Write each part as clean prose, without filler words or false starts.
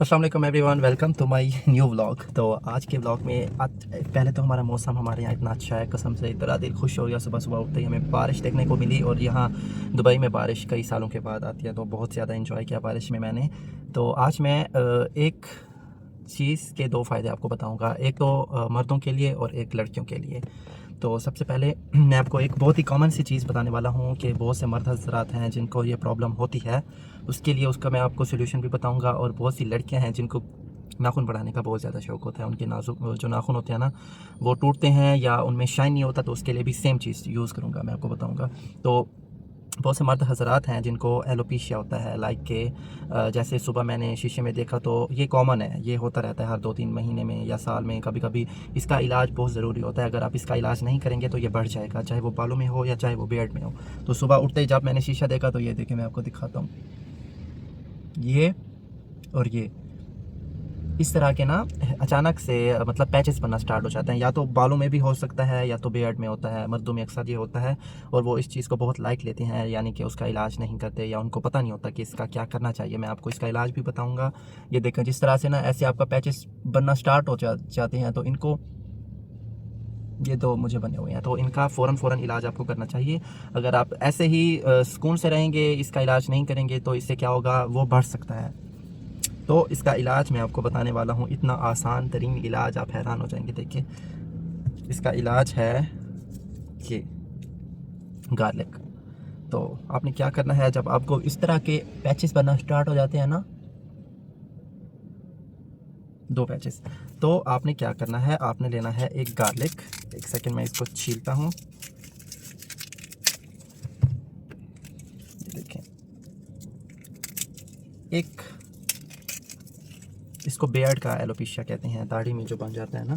अस्सलाम वालेकुम everyone, welcome to my new vlog. तो आज के व्लॉग में पहले तो हमारा मौसम हमारे यहाँ इतना अच्छा है, कसम से इतना दिल खुश हो गया। सुबह सुबह उठते ही हमें बारिश देखने को मिली और यहाँ दुबई में बारिश कई सालों के बाद आती है, तो बहुत ज़्यादा इंजॉय किया बारिश में मैंने। तो आज मैं एक चीज़ के दो फ़ायदे आपको बताऊँगा, एक तो मर्दों के लिए और एक लड़कियों के लिए। तो सबसे पहले मैं आपको एक बहुत ही कॉमन सी चीज़ बताने वाला हूँ कि बहुत से मर्द हज़रात हैं जिनको ये प्रॉब्लम होती है, उसके लिए उसका मैं आपको सॉल्यूशन भी बताऊँगा। और बहुत सी लड़कियाँ हैं जिनको नाखून बढ़ाने का बहुत ज़्यादा शौक़ होता है, उनके नाजुक जो नाखून होते हैं ना, वो टूटते हैं या उनमें शाइन नहीं होता, तो उसके लिए भी सेम चीज़ यूज़ करूँगा, मैं आपको बताऊँगा। तो बहुत से मर्द हज़रात हैं जिनको एलोपेशिया होता है, लाइक के जैसे सुबह मैंने शीशे में देखा, तो ये कॉमन है, ये होता रहता है हर 2-3 महीने में या साल में कभी कभी। इसका इलाज बहुत ज़रूरी होता है, अगर आप इसका इलाज नहीं करेंगे तो ये बढ़ जाएगा, चाहे वो बालों में हो या चाहे वो बियर्ड में हो। तो सुबह उठते ही जब मैंने शीशा देखा, तो ये देखें, मैं आपको दिखाता हूँ, ये और ये इस तरह के ना अचानक से मतलब पैचेस बनना स्टार्ट हो जाते हैं, या तो बालों में भी हो सकता है या तो बियर्ड में होता है, मर्दों में अक्सर ये होता है। और वो इस चीज़ को बहुत लाइट लेते हैं, यानी कि उसका इलाज नहीं करते या उनको पता नहीं होता कि इसका क्या करना चाहिए। मैं आपको इसका इलाज भी बताऊंगा। ये देखें, जिस तरह से ना ऐसे आपका पैचेस बनना स्टार्ट हो जाते हैं, तो इनको, ये दो मुझे बने हुए हैं, तो इनका फ़ौरन इलाज आपको करना चाहिए। अगर आप ऐसे ही सुकून से रहेंगे, इसका इलाज नहीं करेंगे, तो इससे क्या होगा, वो बढ़ सकता है। तो इसका इलाज मैं आपको बताने वाला हूँ, इतना आसान तरीन इलाज, आप हैरान हो जाएंगे। देखिए, इसका इलाज है ये गार्लिक। तो आपने क्या करना है, जब आपको इस तरह के पैचेस बनना स्टार्ट हो जाते हैं ना, 2 पैचेस, तो आपने क्या करना है, आपने लेना है एक गार्लिक। एक सेकंड में इसको छीलता हूँ। ये देखें, एक, इसको बेयर्ड का एलोपेशिया कहते हैं, दाढ़ी में जो बन जाता है ना।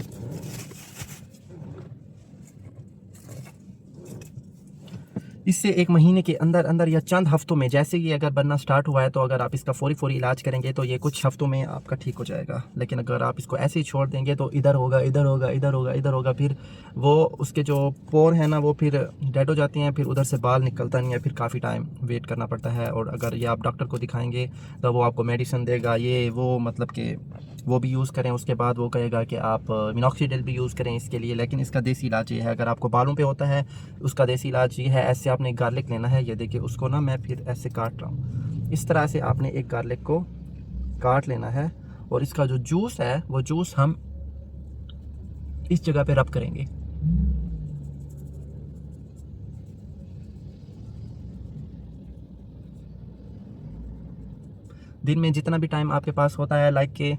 इससे 1 महीने के अंदर अंदर या चंद हफ्तों में, जैसे ये अगर बनना स्टार्ट हुआ है, तो अगर आप इसका फौरी इलाज करेंगे तो ये कुछ हफ्तों में आपका ठीक हो जाएगा। लेकिन अगर आप इसको ऐसे ही छोड़ देंगे, तो इधर होगा, इधर होगा, इधर होगा, इधर होगा, फिर वो उसके जो पोर है ना, वो फिर डेड हो जाती हैं, फिर उधर से बाल निकलता नहीं है, फिर काफ़ी टाइम वेट करना पड़ता है। और अगर ये आप डॉक्टर को दिखाएंगे, तो वो आपको मेडिसिन देगा, ये वो मतलब कि वो भी यूज़ करें। उसके बाद वो कहेगा कि आप मिनॉक्सीडिल भी यूज़ करें इसके लिए। लेकिन इसका देसी इलाज ये है, अगर आपको बालों पे होता है, उसका देसी इलाज ये है, ऐसे आपने गार्लिक लेना है। ये देखिए, उसको ना मैं फिर ऐसे काट रहा हूँ, इस तरह से आपने एक गार्लिक को काट लेना है, और इसका जो जूस है, वो जूस हम इस जगह पे रब करेंगे। दिन में जितना भी टाइम आपके पास होता है, लाइक के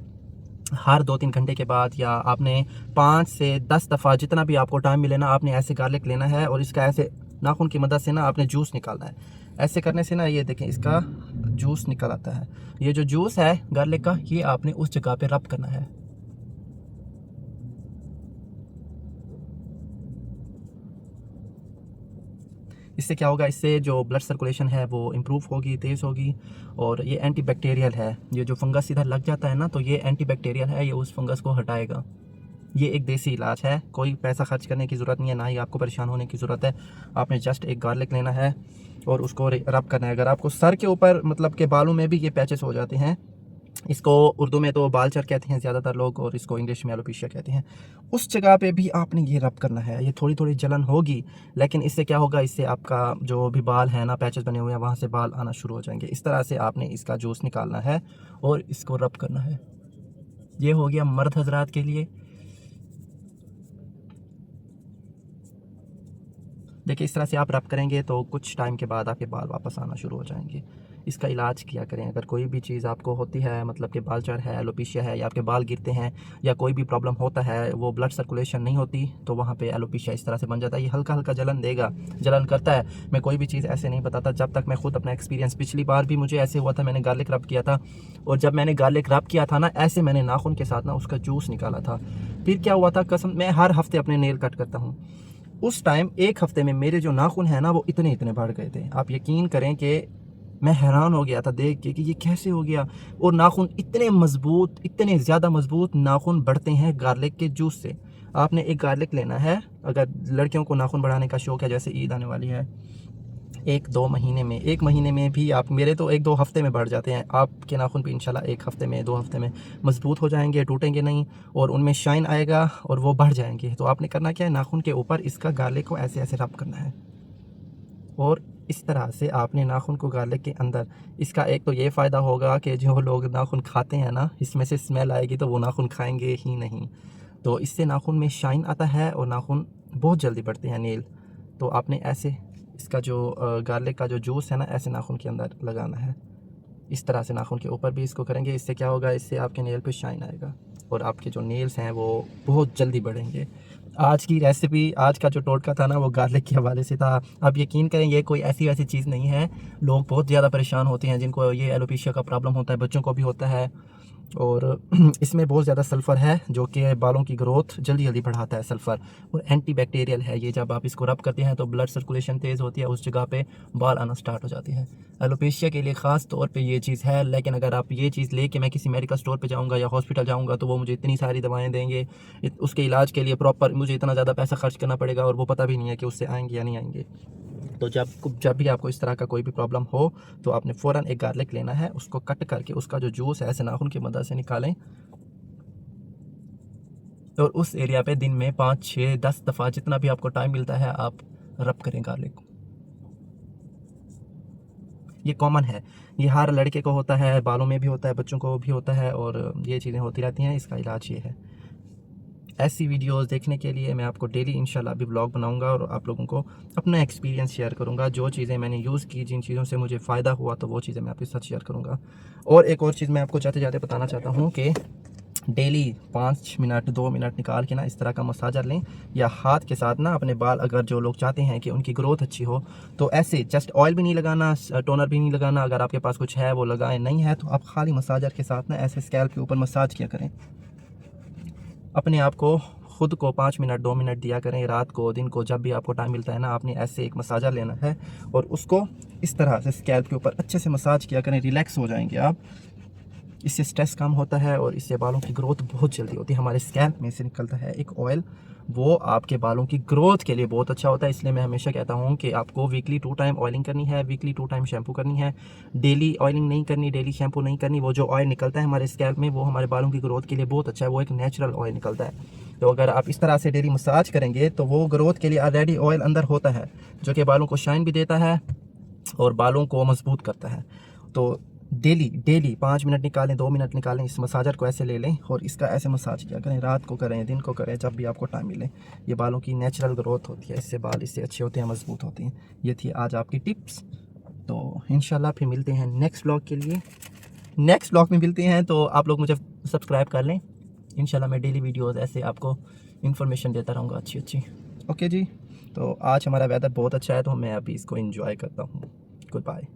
हर 2-3 घंटे के बाद, या आपने 5 से 10 दफ़ा, जितना भी आपको टाइम मिले ना, आपने ऐसे गार्लिक लेना है और इसका ऐसे नाखून की मदद से ना आपने जूस निकालना है। ऐसे करने से ना, ये देखें, इसका जूस निकल आता है। ये जो जूस है गार्लिक का, ये आपने उस जगह पे रब करना है। इससे क्या होगा, इससे जो ब्लड सर्कुलेशन है वो इम्प्रूव होगी, तेज़ होगी। और ये एंटीबैक्टीरियल है, ये जो फंगस इधर लग जाता है ना, तो ये एंटीबैक्टीरियल है, ये उस फंगस को हटाएगा। ये एक देसी इलाज है, कोई पैसा खर्च करने की ज़रूरत नहीं है, ना ही आपको परेशान होने की ज़रूरत है। आपने जस्ट एक गार्लिक लेना है और उसको रब करना है। अगर आपको सर के ऊपर, मतलब के बालों में भी ये पैचेस हो जाते हैं, इसको उर्दू में तो बालचर कहते हैं ज़्यादातर लोग, और इसको इंग्लिश में एलोपेशिया कहते हैं, उस जगह पे भी आपने ये रब करना है। ये थोड़ी जलन होगी, लेकिन इससे क्या होगा, इससे आपका जो भी बाल है ना, पैचेस बने हुए हैं, वहाँ से बाल आना शुरू हो जाएंगे। इस तरह से आपने इसका जूस निकालना है और इसको रब करना है। ये हो गया मर्द हजरात के लिए। देखिए, इस तरह से आप रब करेंगे तो कुछ टाइम के बाद आपके बाल वापस आना शुरू हो जाएंगे। इसका इलाज किया करें, अगर कोई भी चीज़ आपको होती है, मतलब कि बालचर है, एलोपेशिया है, या आपके बाल गिरते हैं, या कोई भी प्रॉब्लम होता है, वो ब्लड सर्कुलेशन नहीं होती, तो वहाँ पे एलोपेशिया इस तरह से बन जाता है। ये हल्का हल्का जलन देगा, जलन करता है। मैं कोई भी चीज़ ऐसे नहीं बताता जब तक मैं खुद अपना एक्सपीरियंस, पिछली बार भी मुझे ऐसे हुआ था, मैंने गार्लिक रब किया था, और जब मैंने गार्लिक रब किया था ना, ऐसे मैंने नाखून के साथ ना उसका जूस निकाला था। फिर क्या हुआ था, कसम, मैं हर हफ्ते अपने नेल कट करता हूँ, उस टाइम 1 हफ्ते में मेरे जो नाखून है ना, वो इतने बढ़ गए थे। आप यकीन करें कि मैं हैरान हो गया था देख के कि ये कैसे हो गया। और नाखून इतने मजबूत, इतने ज़्यादा मजबूत नाखून बढ़ते हैं गार्लिक के जूस से। आपने एक गार्लिक लेना है, अगर लड़कियों को नाखून बढ़ाने का शौक़ है, जैसे ईद आने वाली है, 1-2 महीने में, 1 महीने में भी आप, मेरे तो 1-2 हफ्ते में बढ़ जाते हैं, आपके नाखून भी इंशाल्लाह 1 हफ्ते में, 2 हफ्ते में मजबूत हो जाएंगे, टूटेंगे नहीं और उनमें शाइन आएगा और वो बढ़ जाएंगे। तो आपने करना क्या है, नाखून के ऊपर इसका गार्लिक को ऐसे ऐसे रब करना है और इस तरह से आपने नाखून को गार्लिक के अंदर, इसका एक तो ये फ़ायदा होगा कि जो लोग नाखून खाते हैं ना, इसमें से स्मेल आएगी तो वो नाखून खाएंगे ही नहीं। तो इससे नाखून में शाइन आता है और नाखून बहुत जल्दी बढ़ते हैं नेल। तो आपने ऐसे इसका जो गार्लिक का जो जूस है ना, ऐसे नाखून के अंदर लगाना है, इस तरह से नाखून के ऊपर भी इसको करेंगे। इससे क्या होगा, इससे आपके नेल पे शाइन आएगा और आपके जो नेल्स हैं वो बहुत जल्दी बढ़ेंगे। आज की रेसिपी, आज का जो टोटका था ना, वो गार्लिक के हवाले से था। आप यकीन करें, ये कोई ऐसी वैसी चीज़ नहीं है। लोग बहुत ज़्यादा परेशान होते हैं जिनको ये एलोपेशिया का प्रॉब्लम होता है, बच्चों को भी होता है और इसमें बहुत ज़्यादा सल्फ़र है जो कि बालों की ग्रोथ जल्दी जल्दी बढ़ाता है सल्फ़र, और एंटीबैक्टीरियल है ये। जब आप इसको रब करते हैं तो ब्लड सर्कुलेशन तेज़ होती है, उस जगह पे बाल आना स्टार्ट हो जाते हैं। एलोपेशिया के लिए ख़ास तौर पे ये चीज़ है। लेकिन अगर आप ये चीज़ लेके मैं किसी मेडिकल स्टोर पे जाऊंगा या हॉस्पिटल जाऊंगा तो वो मुझे इतनी सारी दवाएं देंगे, उसके इलाज के लिए प्रॉपर मुझे इतना ज़्यादा पैसा खर्च करना पड़ेगा और वो पता भी नहीं है कि उससे आएंगे या नहीं आएंगे। तो जब भी आपको इस तरह का कोई भी प्रॉब्लम हो तो आपने फ़ौरन एक गार्लिक लेना है, उसको कट करके उसका जो जूस है ऐसे नाखून की मदद से निकालें और उस एरिया पे दिन में 5, 6, 10 दफ़ा जितना भी आपको टाइम मिलता है आप रब करें गार्लिक को। ये कॉमन है, ये हर लड़के को होता है, बालों में भी होता है, बच्चों को भी होता है और ये चीज़ें होती रहती हैं। इसका इलाज ये है। ऐसी वीडियोस देखने के लिए मैं आपको डेली इंशाल्लाह अभी ब्लॉग बनाऊंगा और आप लोगों को अपना एक्सपीरियंस शेयर करूंगा। जो चीज़ें मैंने यूज़ की, जिन चीज़ों से मुझे फ़ायदा हुआ, तो वो चीज़ें मैं आपके साथ शेयर करूंगा। और एक और चीज़ मैं आपको जाते जाते बताना चाहता हूँ कि डेली 5 मिनट 2 मिनट निकाल के ना इस तरह का मसाजर लें या हाथ के साथ ना अपने बाल, अगर जो लोग चाहते हैं कि उनकी ग्रोथ अच्छी हो तो ऐसे जस्ट ऑयल भी नहीं लगाना, टोनर भी नहीं लगाना। अगर आपके पास कुछ है वो लगाएं, नहीं है तो आप खाली मसाजर के साथ ना ऐसे स्कैल्प के ऊपर मसाज किया करें। अपने आप को, खुद को 5 मिनट 2 मिनट दिया करें, रात को दिन को जब भी आपको टाइम मिलता है ना, आपने ऐसे एक मसाजर लेना है और उसको इस तरह से स्कैल्प के ऊपर अच्छे से मसाज किया करें। रिलैक्स हो जाएंगे आप, इससे स्ट्रेस कम होता है और इससे बालों की ग्रोथ बहुत जल्दी होती है। हमारे स्कैल्प में से निकलता है एक ऑयल, वो आपके बालों की ग्रोथ के लिए बहुत अच्छा होता है। इसलिए मैं हमेशा कहता हूँ कि आपको वीकली 2 टाइम ऑयलिंग करनी है, वीकली 2 टाइम शैम्पू करनी है। डेली ऑयलिंग नहीं करनी, डेली शैम्पू नहीं करनी। वो जो ऑयल निकलता है हमारे स्कैल्प में, वो हमारे बालों की ग्रोथ के लिए बहुत अच्छा है। वो एक नेचुरल ऑयल निकलता है। तो अगर आप इस तरह से डेली मसाज करेंगे तो वो ग्रोथ के लिए ऑलरेडी ऑयल अंदर होता है जो कि बालों को शाइन भी देता है और बालों को मजबूत करता है। तो डेली डेली 5 मिनट निकालें, 2 मिनट निकालें, इस मसाजर को ऐसे ले लें और इसका ऐसे मसाज किया करें। रात को करें, दिन को करें, जब भी आपको टाइम मिले। ये बालों की नेचुरल ग्रोथ होती है, इससे बाल इससे अच्छे होते हैं, मजबूत होते हैं। ये थी आज आपकी टिप्स। तो इंशाल्लाह फिर मिलते हैं नेक्स्ट व्लॉग के लिए। नेक्स्ट व्लॉग में मिलते हैं, तो आप लोग मुझे सब्सक्राइब कर लें। इंशाल्लाह मैं डेली वीडियोज़ ऐसे आपको इन्फॉर्मेशन देता रहूँगा अच्छी अच्छी। ओके जी, तो आज हमारा वेदर बहुत अच्छा है तो मैं अभी इसको इंजॉय करता हूँ। Good bye.